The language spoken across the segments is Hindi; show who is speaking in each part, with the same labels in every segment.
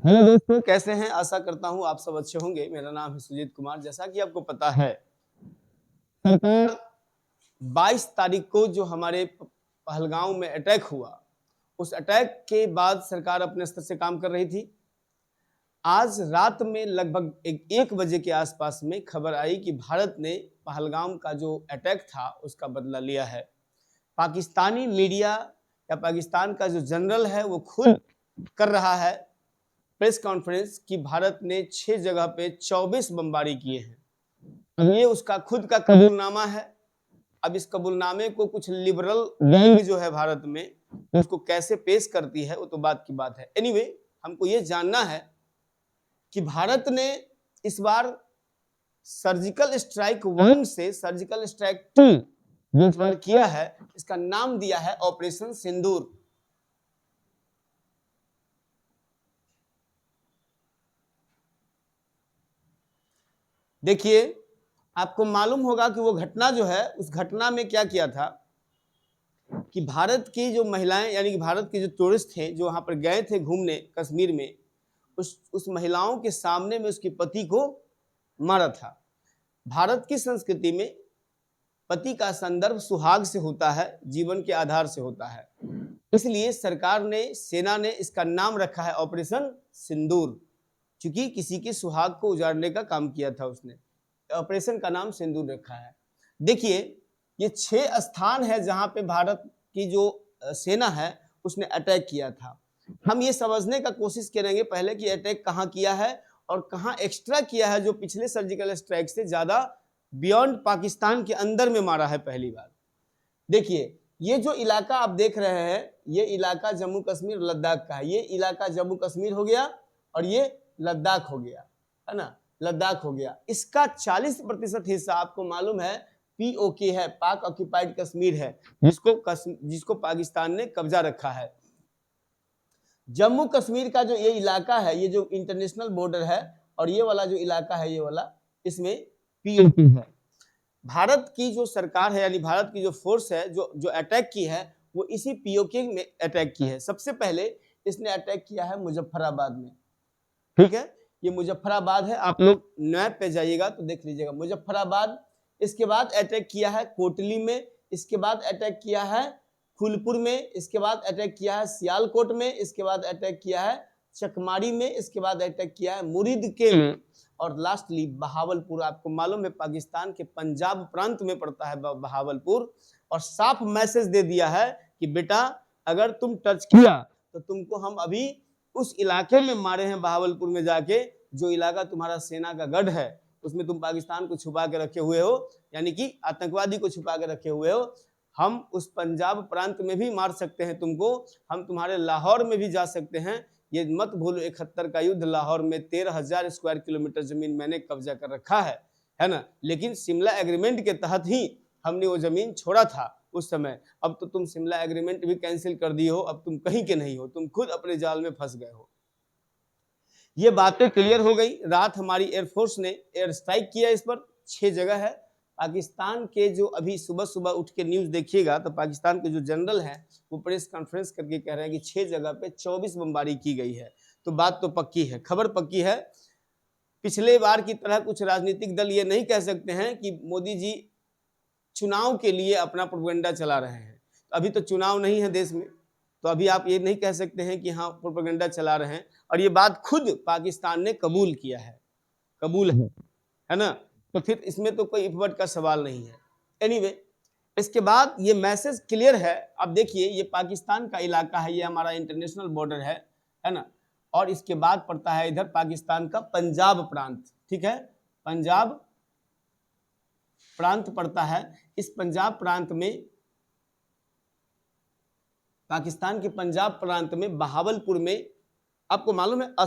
Speaker 1: हेलो दोस्तों, कैसे हैं? आशा करता हूं आप सब अच्छे होंगे। मेरा नाम है सुजीत कुमार। जैसा कि आपको पता है, सरकार 22 तारीख को जो हमारे पहलगांव में अटैक हुआ, उस अटैक के बाद सरकार अपने स्तर से काम कर रही थी। आज रात में लगभग 1 बजे के आसपास में खबर आई कि भारत ने पहलगाम का जो अटैक था उसका बदला लिया है। पाकिस्तानी मीडिया या पाकिस्तान का जो जनरल है वो खुद कर रहा है प्रेस कॉन्फ्रेंस कि भारत ने 6 जगह पे 24 बमबारी किए हैं। अब ये उसका खुद का कबूलनामा है। अब इस कबूलनामे को कुछ लिबरल गैंग जो है भारत में उसको कैसे पेश करती है वो तो बात की बात है। एनीवे, हमको ये जानना है कि भारत ने इस बार सर्जिकल स्ट्राइक 1 से सर्जिकल स्ट्राइक 2 जो इस बार किया है, इसका नाम दिया है ऑपरेशन सिंदूर। देखिए, आपको मालूम होगा कि वो घटना जो है, उस घटना में क्या किया था कि भारत की जो महिलाएं यानी कि भारत के जो टूरिस्ट थे जो वहां पर गए थे घूमने कश्मीर में, उस महिलाओं के सामने में उसके पति को मारा था। भारत की संस्कृति में पति का संदर्भ सुहाग से होता है, जीवन के आधार से होता है। इसलिए सरकार ने, सेना ने इसका नाम रखा है ऑपरेशन सिंदूर, क्योंकि किसी के सुहाग को उजाड़ने का काम किया था उसने। ऑपरेशन का नाम सिंदूर रखा है। देखिए, ये 6 स्थान है जहां पे भारत की जो सेना है उसने अटैक किया था। हम ये समझने का कोशिश करेंगे पहले कि अटैक कहां किया है और कहां एक्स्ट्रा किया है, जो पिछले सर्जिकल स्ट्राइक से ज्यादा बियॉन्ड पाकिस्तान के अंदर में मारा है पहली बार। देखिए, ये जो इलाका आप देख रहे हैं, ये इलाका जम्मू कश्मीर लद्दाख का है। ये इलाका जम्मू कश्मीर हो गया और ये लद्दाख हो गया, है ना, लद्दाख हो गया। इसका 40% हिस्सा आपको मालूम है पीओके है, पाक ऑक्यूपाइड कश्मीर है, जिसको पाकिस्तान ने कब्जा रखा है। जम्मू कश्मीर का जो ये इलाका है, ये जो इंटरनेशनल बॉर्डर है, और ये वाला जो इलाका है, ये वाला, इसमें पीओके है। भारत की जो सरकार है यानी भारत की जो फोर्स है जो अटैक की है, वो इसी पीओके में अटैक की है। सबसे पहले इसने अटैक किया है मुजफ्फराबाद में, ठीक है, ये मुजफ्फराबाद है। आप लोग मैप पे जाइएगा तो देख लीजिएगा मुजफ्फराबाद। इसके बाद अटैक किया है कोटली में, इसके बाद अटैक किया है फूलपुर में, इसके बाद अटैक किया है सियालकोट में, इसके बाद अटैक किया है चकमारी में, इसके बाद अटैक किया है मुरीदके में, और लास्टली बहावलपुर। आपको मालूम है पाकिस्तान के पंजाब प्रांत में पड़ता है बहावलपुर, और साफ मैसेज दे दिया है कि बेटा अगर तुम टच किया तो तुमको हम अभी उस इलाके में मारे हैं, बहावलपुर में जाके, जो इलाका तुम्हारा सेना का गढ़ है, उसमें तुम पाकिस्तान को छुपा के रखे हुए हो, यानी कि आतंकवादी को छुपा के रखे हुए हो। हम उस पंजाब प्रांत में भी मार सकते हैं तुमको, हम तुम्हारे लाहौर में भी जा सकते हैं। ये मत भूलो 71 का युद्ध, लाहौर में 13,000 स्क्वायर किलोमीटर जमीन मैंने कब्जा कर रखा है ना। लेकिन शिमला एग्रीमेंट के तहत ही हमने वो जमीन छोड़ा था उस समय। अब तो तुम शिमला एग्रीमेंट भी कैंसिल कर दिए हो, अब तुम कहीं के नहीं हो, तुम खुद अपने जाल में फंस गए हो। ये बातें क्लियर हो गई। रात हमारी एयरफोर्स ने एयर स्ट्राइक किया इस पर, 6 जगह है। पाकिस्तान के जो अभी सुबह सुबह उठ के न्यूज देखिएगा तो पाकिस्तान के जो जनरल हैं वो प्रेस कॉन्फ्रेंस करके कह रहे हैं कि 6 जगह पे 24 बमबारी की गई है। तो बात तो पक्की है, खबर पक्की है। पिछले बार की तरह कुछ राजनीतिक दल ये नहीं कह सकते हैं कि मोदी जी चुनाव के लिए अपना प्रोपेगेंडा चला रहे हैं। तो अभी तो चुनाव नहीं है देश में, तो अभी आप ये नहीं कह सकते हैं कि हाँ प्रोपेगेंडा चला रहे हैं। और ये बात खुद पाकिस्तान ने कबूल किया है, कबूल है ना। तो फिर इसमें तो कोई इफवट का सवाल नहीं है। एनीवे, इसके बाद ये मैसेज क्लियर है। अब देखिए, ये पाकिस्तान का इलाका है, ये हमारा इंटरनेशनल बॉर्डर है ना। और इसके बाद पड़ता है इधर पाकिस्तान का पंजाब प्रांत, ठीक है, पंजाब प्रांत पड़ता है। इस पंजाब प्रांत में, पाकिस्तान के पंजाब प्रांत में बहावलपुर में, आपको मालूम है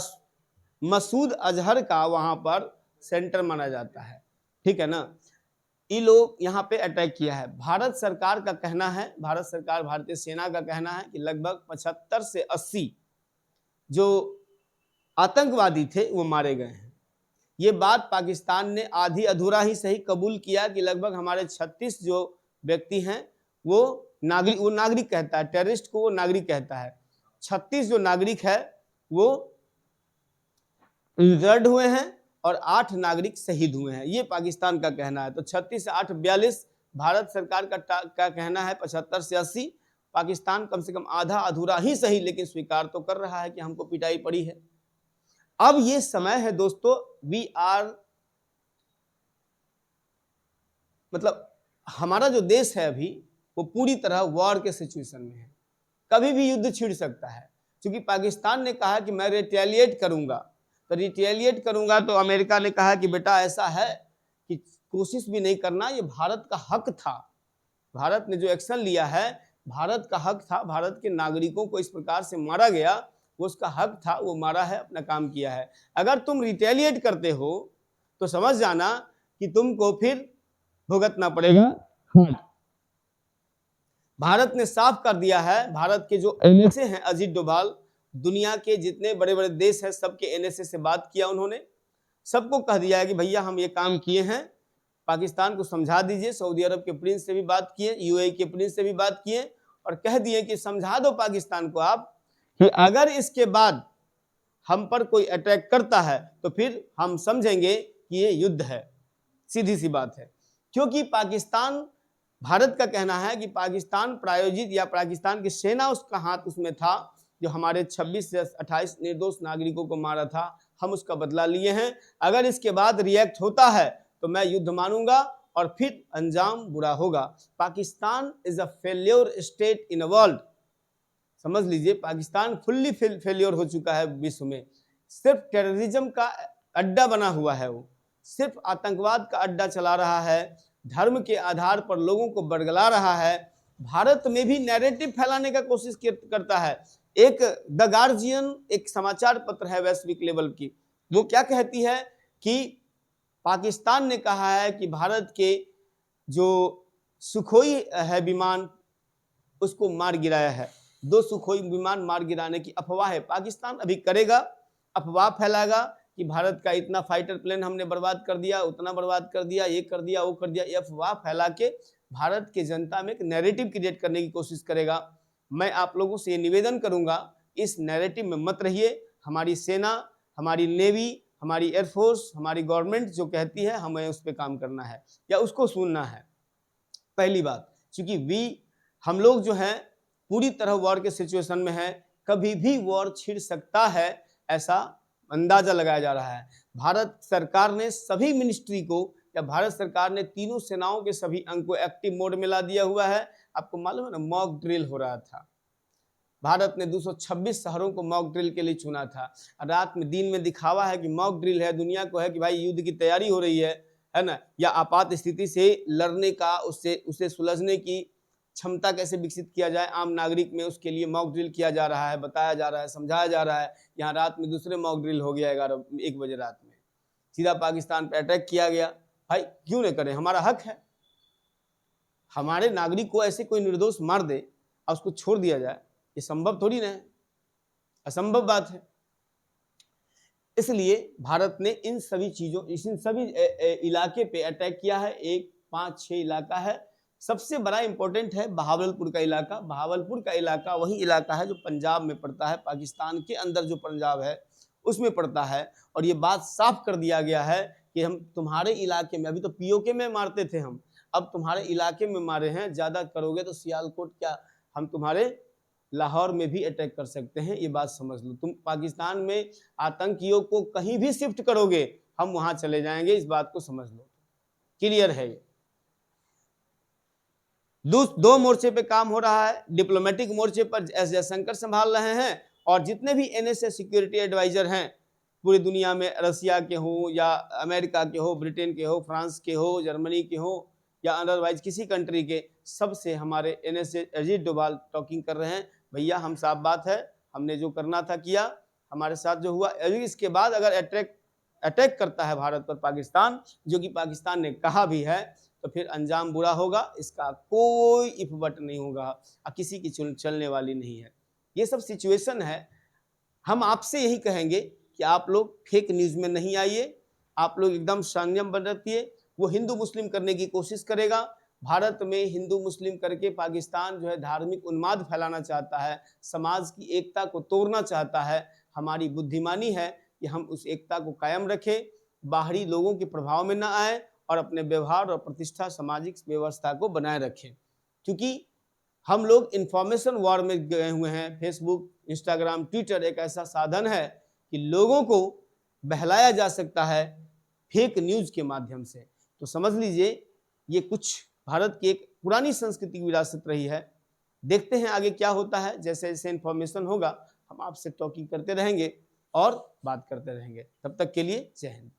Speaker 1: मसूद अजहर का वहां पर सेंटर माना जाता है, ठीक है ना। ये लोग यहाँ पे अटैक किया है। भारत सरकार का कहना है, भारत सरकार, भारतीय सेना का कहना है कि लगभग 75 से 80 जो आतंकवादी थे वो मारे गए हैं। ये बात पाकिस्तान ने आधी अधूरा ही सही कबूल किया कि लगभग हमारे 36 जो व्यक्ति हैं वो नागरिक कहता है, टेररिस्ट को वो नागरिक कहता है। 36 जो नागरिक है वो इंजर्ड हुए हैं और 8 नागरिक शहीद हुए हैं, ये पाकिस्तान का कहना है। तो 36 से 8 42 भारत सरकार का कहना है, 75 से 80 पाकिस्तान कम से कम आधा अधूरा ही सही लेकिन स्वीकार तो कर रहा है कि हमको पिटाई पड़ी है। अब ये समय है दोस्तों, मतलब हमारा जो देश है अभी वो पूरी तरह वॉर के सिचुएशन में है, कभी भी युद्ध छिड़ सकता है। क्योंकि पाकिस्तान ने कहा कि मैं रिटेलिएट करूंगा, तो रिटेलिएट करूंगा तो अमेरिका ने कहा कि बेटा ऐसा है कि कोशिश भी नहीं करना, ये भारत का हक था, भारत ने जो एक्शन लिया है भारत का हक था, भारत के नागरिकों को इस प्रकार से मारा गया वो उसका हक था, वो मारा है, अपना काम किया है। अगर तुम रिटेलिएट करते हो तो समझ जाना कि तुमको फिर भुगतना पड़ेगा। भारत ने साफ कर दिया है, भारत के जो एनएसए हैं, अजीत डोभाल दुनिया के जितने बड़े बड़े देश हैं सबके एनएसए से बात किया, उन्होंने सबको कह दिया है कि भैया हम ये काम किए हैं, पाकिस्तान को समझा दीजिए। सऊदी अरब के प्रिंस से भी बात किए, यूएई के प्रिंस से भी बात किए और कह दिए कि समझा दो पाकिस्तान को आप कि अगर इसके बाद हम पर कोई अटैक करता है तो फिर हम समझेंगे कि ये युद्ध है, सीधी सी बात है। क्योंकि पाकिस्तान, भारत का कहना है कि पाकिस्तान प्रायोजित या पाकिस्तान की सेना उसका हाथ उसमें था, जो हमारे 26 से 28 निर्दोष नागरिकों को मारा था, हम उसका बदला लिए हैं। अगर इसके बाद रिएक्ट होता है तो मैं युद्ध मानूंगा और फिर अंजाम बुरा होगा। Pakistan is a failure state in a world, समझ लीजिए पाकिस्तान फुल्ली फेल्योर हो चुका है विश्व में। सिर्फ टेररिज्म का अड्डा बना हुआ है, वो सिर्फ आतंकवाद का अड्डा चला रहा है, धर्म के आधार पर लोगों को बरगला रहा है, भारत में भी नैरेटिव फैलाने का कोशिश करता है। एक द गार्जियन एक समाचार पत्र है वैश्विक लेवल की, वो क्या कहती है कि पाकिस्तान ने कहा है कि भारत के जो सुखोई है विमान उसको मार गिराया है, 2 सुखोई विमान मार गिराने की अफवाह है। पाकिस्तान अभी करेगा, अफवाह फैलाएगा कि भारत का इतना फाइटर प्लेन हमने बर्बाद कर दिया, उतना बर्बाद कर दिया, ये कर दिया, वो कर दिया, ये अफवाह फैला के भारत के जनता में एक नैरेटिव क्रिएट करने की कोशिश करेगा। मैं आप लोगों से ये निवेदन करूंगा, इस नैरेटिव में मत रहिए। हमारी सेना, हमारी नेवी, हमारी एयरफोर्स, हमारी गवर्नमेंट जो कहती है हमें उस पर काम करना है या उसको सुनना है, पहली बात। क्योंकि हम लोग जो हैं पूरी तरह वॉर के सिचुएशन में हैं, कभी भी वॉर छिड़ सकता है ऐसा अंदाजा लगाया जा रहा है। भारत सरकार ने सभी मिनिस्ट्री को या भारत सरकार ने तीनों सेनाओं के सभी अंग को एक्टिव मोड में ला दिया हुआ है। आपको मालूम है ना, मॉक ड्रिल हो रहा था, भारत ने 226 शहरों को मॉक ड्रिल के लिए चुना था। रात में दिन में दिखावा है कि मॉक ड्रिल है, दुनिया को है कि भाई युद्ध की तैयारी हो रही है ना, या आपात स्थिति से लड़ने का, उससे सुलझने की क्षमता कैसे विकसित किया जाए आम नागरिक में, उसके लिए मॉक ड्रिल किया जा रहा है, बताया जा रहा है, समझाया जा रहा है। यहाँ रात में दूसरे मॉक ड्रिल हो गया 1 बजे रात में, सीधा पाकिस्तान पे अटैक किया गया। भाई क्यों नहीं करें, हमारा हक है। हमारे नागरिक को ऐसे कोई निर्दोष मार दे और उसको छोड़ दिया जाए, ये संभव थोड़ी ना है, असंभव बात है। इसलिए भारत ने इन सभी चीजों, इन सभी इलाके पे अटैक किया है। 1, 5, 6 इलाका है। सबसे बड़ा इंपॉर्टेंट है बहावलपुर का इलाका। बहावलपुर का इलाका वही इलाका है जो पंजाब में पड़ता है, पाकिस्तान के अंदर जो पंजाब है उसमें पड़ता है। और ये बात साफ कर दिया गया है कि हम तुम्हारे इलाके में, अभी तो पीओके में मारते थे हम, अब तुम्हारे इलाके में मारे हैं, ज्यादा करोगे तो सियालकोट क्या, हम तुम्हारे लाहौर में भी अटैक कर सकते हैं, ये बात समझ लो। तुम पाकिस्तान में आतंकियों को कहीं भी शिफ्ट करोगे हम वहां चले जाएंगे, इस बात को समझ लो, क्लियर है ये। दो मोर्चे पे काम हो रहा है। डिप्लोमेटिक मोर्चे पर एस जयशंकर संभाल रहे हैं और जितने भी एनएसए सिक्योरिटी एडवाइजर हैं पूरी दुनिया में, रसिया के हो या अमेरिका के हो, ब्रिटेन के हो, फ्रांस के हो, जर्मनी के हो या अदरवाइज किसी कंट्री के, सबसे हमारे एनएसए अजीत डोभाल टॉकिंग कर रहे हैं, भैया हम साफ बात है, हमने जो करना था किया, हमारे साथ जो हुआ। अभी इसके बाद अगर अटैक करता है भारत पर पाकिस्तान, जो कि पाकिस्तान ने कहा भी है, तो फिर अंजाम बुरा होगा, इसका कोई इफ बट नहीं होगा, किसी की चलने वाली नहीं है। ये सब सिचुएशन है। हम आपसे यही कहेंगे कि आप लोग फेक न्यूज में नहीं आइए, आप लोग एकदम संयम बरतिए। वो हिंदू मुस्लिम करने की कोशिश करेगा, भारत में हिंदू मुस्लिम करके पाकिस्तान जो है धार्मिक उन्माद फैलाना चाहता है, समाज की एकता को तोड़ना चाहता है। हमारी बुद्धिमानी है कि हम उस एकता को कायम रखें, बाहरी लोगों के प्रभाव में ना आए और अपने व्यवहार और प्रतिष्ठा सामाजिक व्यवस्था को बनाए रखें। क्योंकि हम लोग इंफॉर्मेशन वॉर में गए हुए हैं। फेसबुक, इंस्टाग्राम, ट्विटर एक ऐसा साधन है कि लोगों को बहलाया जा सकता है फेक न्यूज के माध्यम से। तो समझ लीजिए ये कुछ भारत की एक पुरानी सांस्कृतिक विरासत रही है। देखते हैं आगे क्या होता है। जैसे जैसे इंफॉर्मेशन होगा हम आपसे टॉकिंग करते रहेंगे और बात करते रहेंगे। तब तक के लिए जय हिंद।